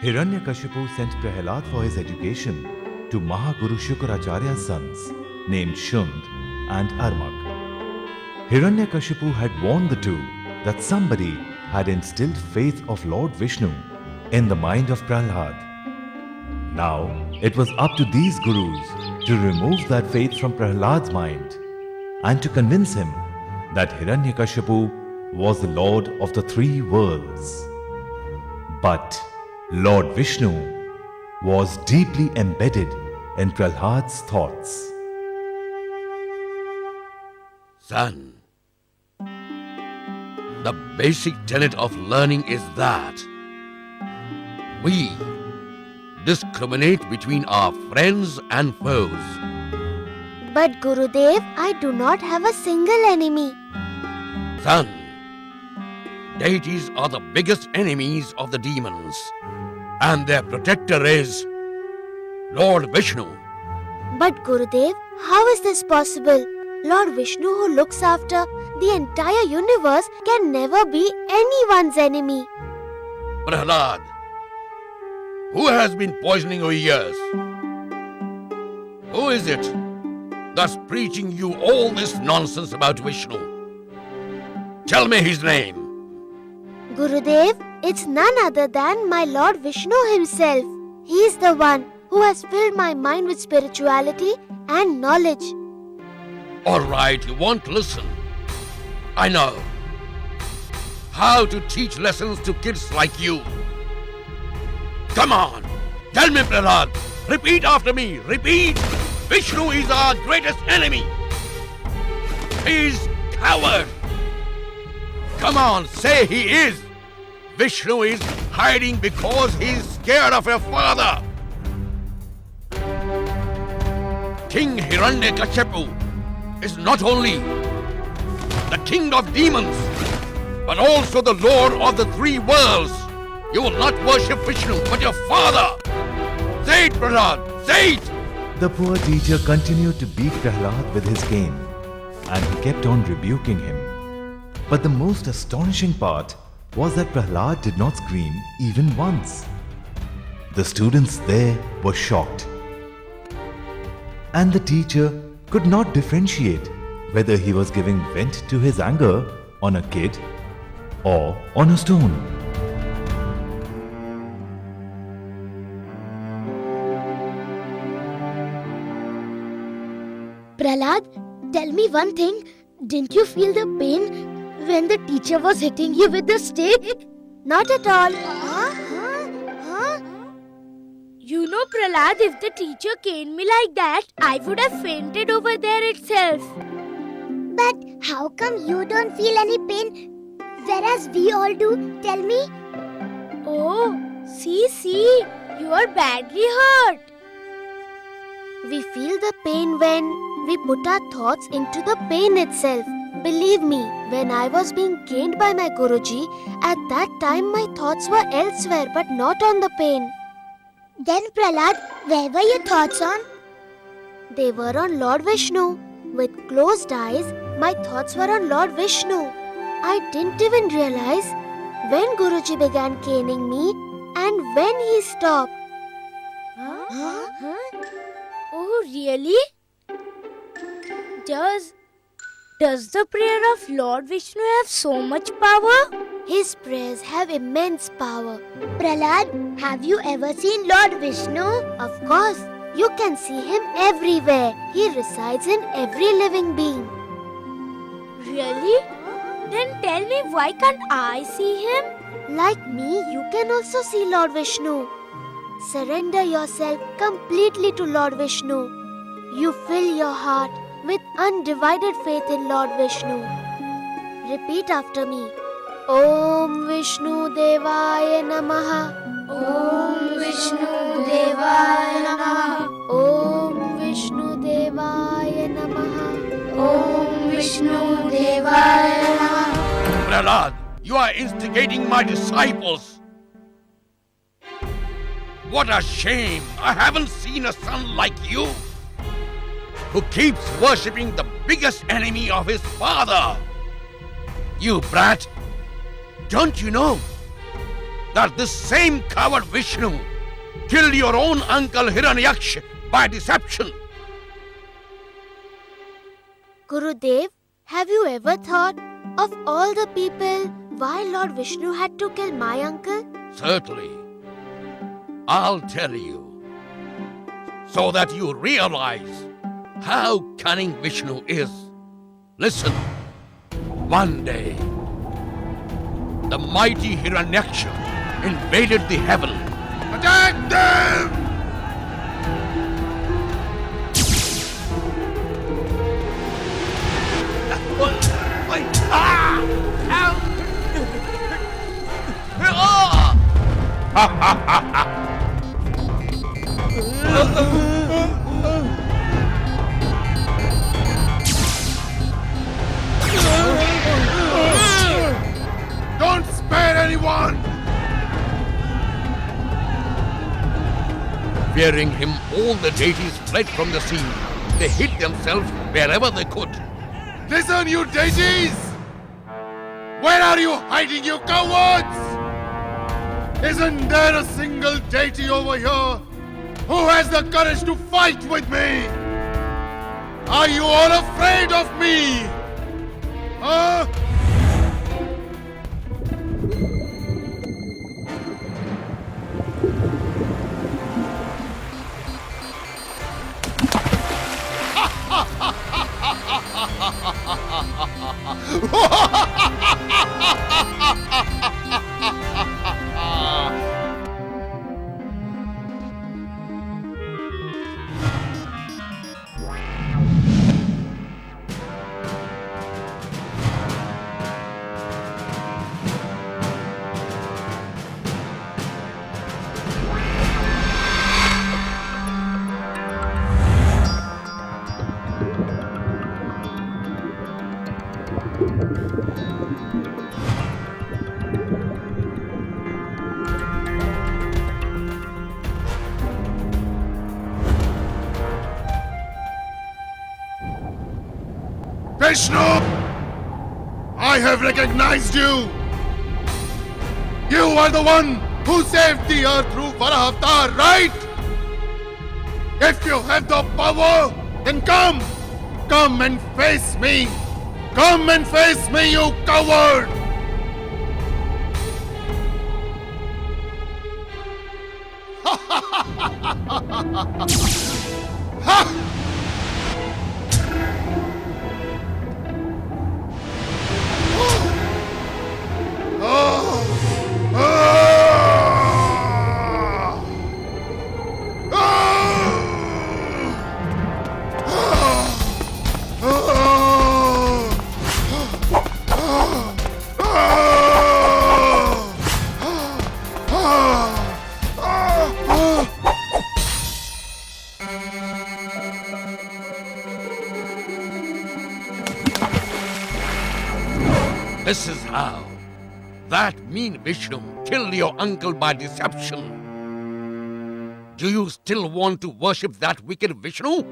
Hiranyakashipu sent Prahlad for his education to Mahaguru Shukracharya's sons named Shund and Armak. Hiranyakashipu had warned the two that somebody had instilled faith of Lord Vishnu in the mind of Prahlad. Now it was up to these gurus to remove that faith from Prahlad's mind and to convince him that Hiranyakashipu was the Lord of the three worlds. But Lord Vishnu was deeply embedded in Prahlad's thoughts. Son, the basic tenet of learning is that we discriminate between our friends and foes. But Gurudev, I do not have a single enemy. Son, deities are the biggest enemies of the demons, and their protector is Lord Vishnu. But Gurudev, how is this possible? Lord Vishnu, who looks after the entire universe, can never be anyone's enemy. Prahlad, who has been poisoning your ears? Who is it that's preaching you all this nonsense about Vishnu? Tell me his name. Gurudev, it's none other than my Lord Vishnu himself. He is the one who has filled my mind with spirituality and knowledge. All right, you won't listen. I know how to teach lessons to kids like you. Come on, tell me, Prahlad. Repeat after me. Repeat. Vishnu is our greatest enemy. He's coward. Come on, say he is. Vishnu is hiding because he's scared of your father. King Hiranyakashipu is not only the king of demons, but also the lord of the three worlds. You will not worship Vishnu, but your father. Say it, Prahlad. Say it. The poor teacher continued to beat Prahlad with his cane, and he kept on rebuking him. But the most astonishing part was that Prahlad did not scream even once. The students there were shocked. And the teacher could not differentiate whether he was giving vent to his anger on a kid or on a stone. Prahlad, tell me one thing. Didn't you feel the pain when the teacher was hitting you with the stick? Not at all. You know, Prahlad, if the teacher caned me like that, I would have fainted over there itself. But how come you don't feel any pain, whereas we all do? Tell me. Oh, see, you are badly hurt. We feel the pain when we put our thoughts into the pain itself. Believe me, when I was being caned by my Guruji, at that time my thoughts were elsewhere but not on the pain. Then Prahlad, where were your thoughts on? They were on Lord Vishnu. With closed eyes, my thoughts were on Lord Vishnu. I didn't even realize when Guruji began caning me and when he stopped. Oh, really? Does the prayer of Lord Vishnu have so much power? His prayers have immense power. Prahlad, have you ever seen Lord Vishnu? Of course. You can see him everywhere. He resides in every living being. Really? Then tell me, why can't I see him? Like me, you can also see Lord Vishnu. Surrender yourself completely to Lord Vishnu. You fill your heart with undivided faith in Lord Vishnu. Repeat after me. Om Vishnu Devaya Namaha. Om Vishnu Devaya Namaha. Om Vishnu Devaya Namaha. Om Vishnu Devaya Namaha. Prahlad, you are instigating my disciples. What a shame. I haven't seen a son like you who keeps worshipping the biggest enemy of his father. You brat! Don't you know that this same coward Vishnu killed your own uncle Hiranyakaship by deception? Gurudev, have you ever thought of all the people why Lord Vishnu had to kill my uncle? Certainly. I'll tell you, so that you realize how cunning Vishnu is. Listen, one day, the mighty Hiranyakaship invaded the heaven. Attack them! Don't spare anyone! Fearing him, all the deities fled from the scene. They hid themselves wherever they could. Listen, you deities! Where are you hiding, you cowards? Isn't there a single deity over here who has the courage to fight with me? Are you all afraid of me? Huh? Vishnu! I have recognized you! You are the one who saved the earth through Varavatar, right? If you have the power, then come! Come and face me! Come and face me, you coward! Ha! This is how that mean Vishnu killed your uncle by deception. Do you still want to worship that wicked Vishnu?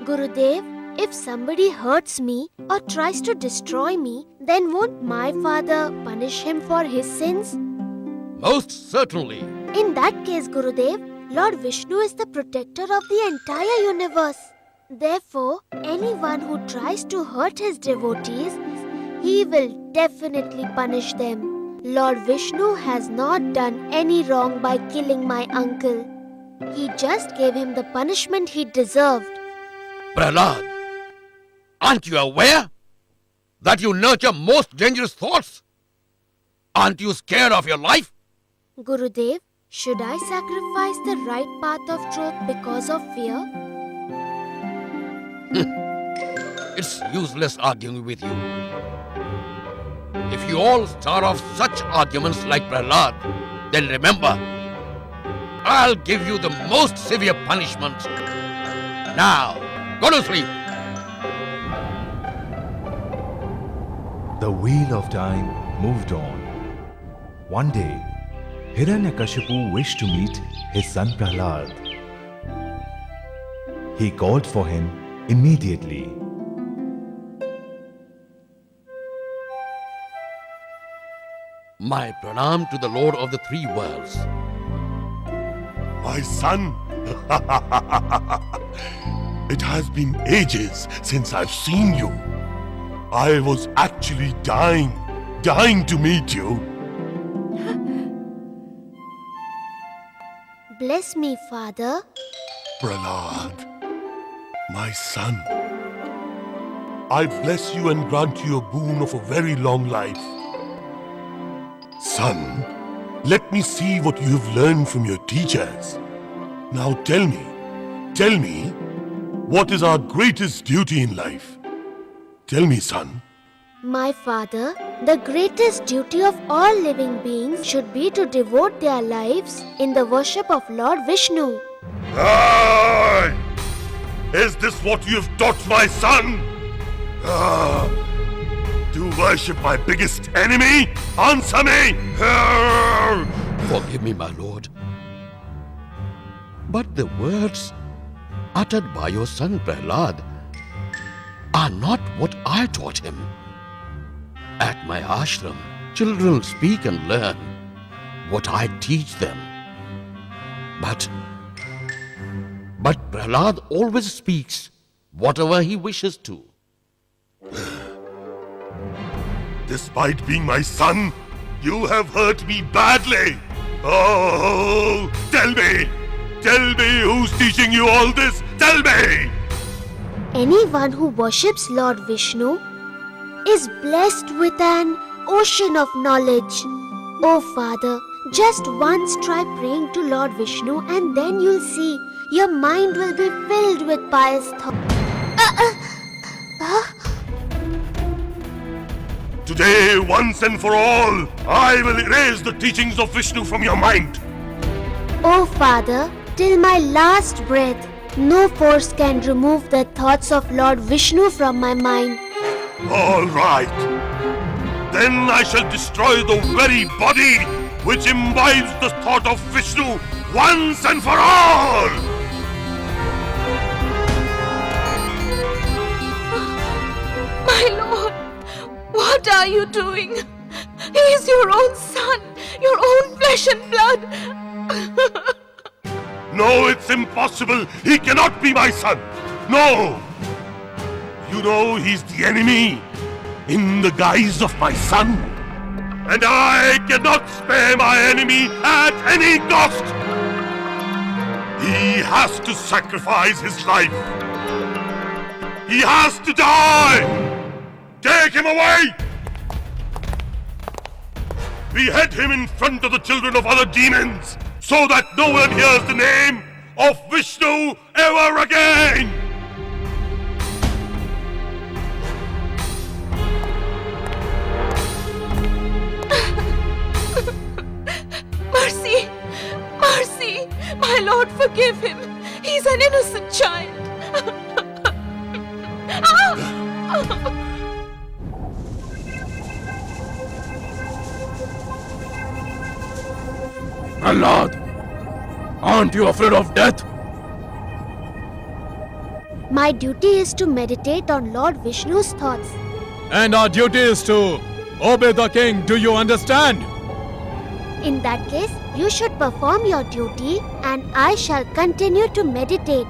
Gurudev, if somebody hurts me or tries to destroy me, then won't my father punish him for his sins? Most certainly. In that case, Gurudev, Lord Vishnu is the protector of the entire universe. Therefore, anyone who tries to hurt his devotees, he will definitely punish them. Lord Vishnu has not done any wrong by killing my uncle. He just gave him the punishment he deserved. Prahlad, aren't you aware that you nurture most dangerous thoughts? Aren't you scared of your life? Gurudev, should I sacrifice the right path of truth because of fear? It's useless arguing with you. If you all start off such arguments like Prahlad, then remember, I'll give you the most severe punishment. Now, go to sleep. The wheel of time moved on. One day, Hiranyakashipu wished to meet his son Prahlad. He called for him immediately. My pranam to the Lord of the Three Worlds. My son, it has been ages since I've seen you. I was actually dying to meet you. Bless me, Father. Prahlad, my son, I bless you and grant you a boon of a very long life. Son, let me see what you have learned from your teachers. Now tell me, what is our greatest duty in life? Tell me, son. My father, the greatest duty of all living beings should be to devote their lives in the worship of Lord Vishnu. Aye! Is this what you have taught my son? To worship my biggest enemy? Answer me! Forgive me, my lord. But the words uttered by your son Prahlad are not what I taught him. At my ashram, children speak and learn what I teach them. But Prahlad always speaks whatever he wishes to. Despite being my son, you have hurt me badly. Oh, tell me who's teaching you all this? Tell me! Anyone who worships Lord Vishnu is blessed with an ocean of knowledge. Oh Father, just once try praying to Lord Vishnu and then you'll see your mind will be filled with pious thoughts. Today, once and for all, I will erase the teachings of Vishnu from your mind. Oh Father, till my last breath, no force can remove the thoughts of Lord Vishnu from my mind. All right. Then I shall destroy the very body which imbibes the thought of Vishnu once and for all. My lord, what are you doing? He is your own son, your own flesh and blood. No, it's impossible. He cannot be my son. No. You know he's the enemy in the guise of my son. And I cannot spare my enemy at any cost. He has to sacrifice his life. He has to die. Take him away. Behead him in front of the children of other demons, so that no one hears the name of Vishnu ever again! Mercy! Mercy! My lord, forgive him. He's an innocent child. Prahlad, aren't you afraid of death? My duty is to meditate on Lord Vishnu's thoughts. And our duty is to obey the king. Do you understand? In that case, you should perform your duty and I shall continue to meditate.